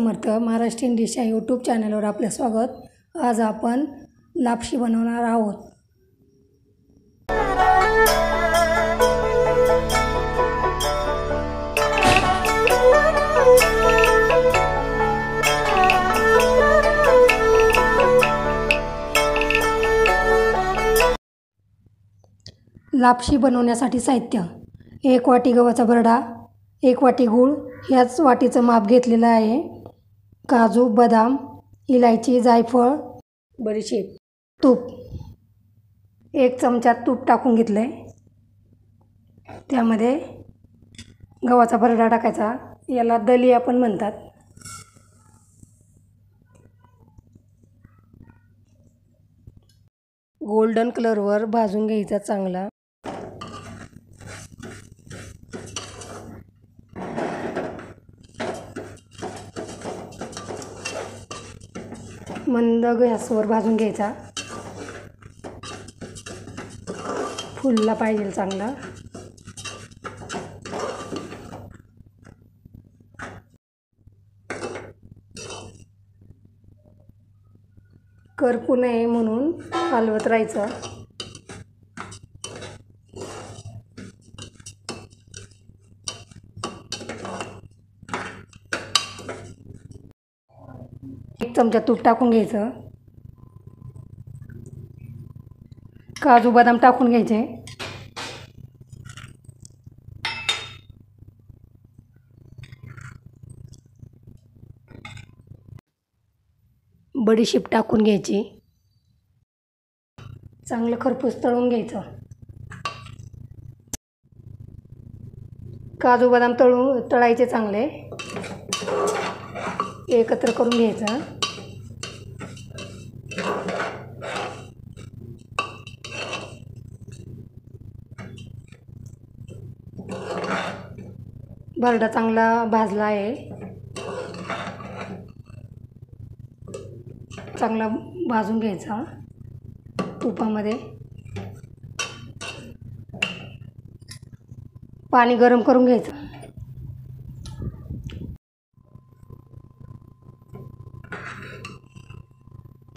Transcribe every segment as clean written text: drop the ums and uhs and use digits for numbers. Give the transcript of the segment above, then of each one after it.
समर्थ Maharashtrian dish या YouTube चॅनलवर आपले स्वागत। आज आपण लापशी बनवणार आहोत। लापशी बनवण्यासाठी साहित्य: 1 वाटी गव्हाचा भरडा, 1 वाटी गूळ, ह्याच वाटीचं माप घेतलेलं आहे। काजू, बदाम, इलायची, जायफळ, बडीशेप, तूप। 1 चमचा तूप टाकून घेतलंय। त्यामध्ये गव्हाचा भरडा टाकायचा, याला दलिया पण म्हणतात। गोल्डन कलरवर भाजून घ्यायचा चांगला। मंद गॅसवर भाजून घ्यायचा, फुलला पाहिजे चांगला। करपू नये म्हणून हलवत राहायचं। एक चमचा तूप टाकून घ्यायचं। काजू बदाम टाकून घ्यायचे। बडीशेप टाकून घ्यायची। चांगलं खरपूस तळून घ्यायचं। काजू बदाम तळायचे चांगले, एकत्र करून घ्यायचं। भरडा चांगला भाजला आहे, चांगला भाजून घ्यायचा तुपामध्ये। पाणी गरम करून घ्यायचं।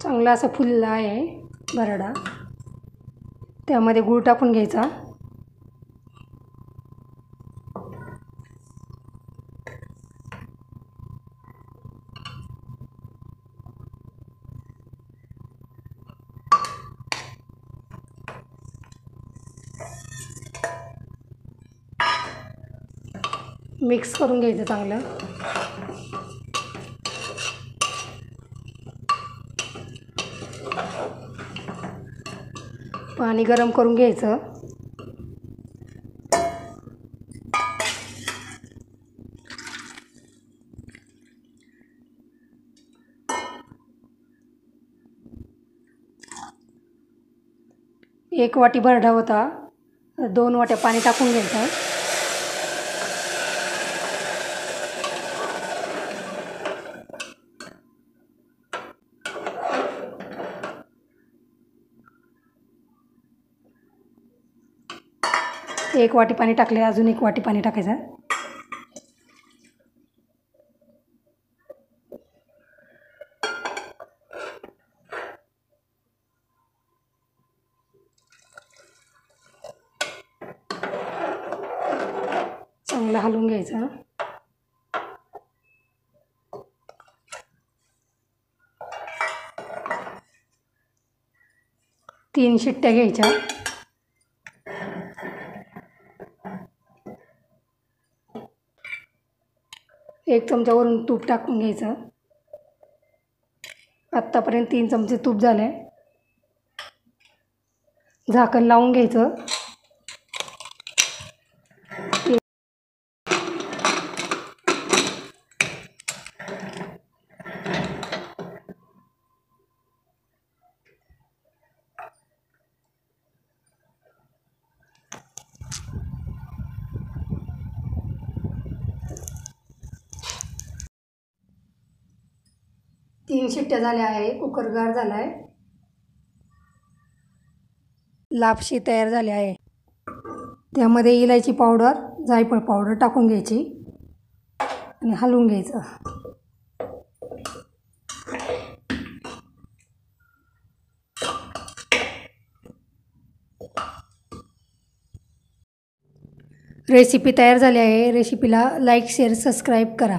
चांगला असा फुलला आहे भरडा, त्यामध्ये गूळ टाकून घ्यायचा। मिक्स करून घ्यायचं चांगलं। पाणी गरम करून घ्यायचं। एक वाटी भरडा होता, 2 वाट्या पाणी टाकून घ्यायचं। एक वाटी पाणी टाकले, अजून 1 वाटी पाणी टाकायचं। चांगलं हलवून घ्यायचं। 3 शिट्ट्या घ्यायच्या। एक चमचा वरून तूप टाकून घ्यायचं। आत्तापर्यंत 3 चमचे तूप झाले। झाकण लावून घ्यायचं। तीन शिट्ट्या झाल्या आहे, कुकर गार झाला आहे। लापशी तयार झाली आहे। त्यामध्ये इलायची पावडर, जायफळ पावडर टाकून घ्यायची आणि हलवून घ्यायचं। रेसिपी तयार झाली आहे. रेसिपीला लाईक शेअर सबस्क्राईब करा.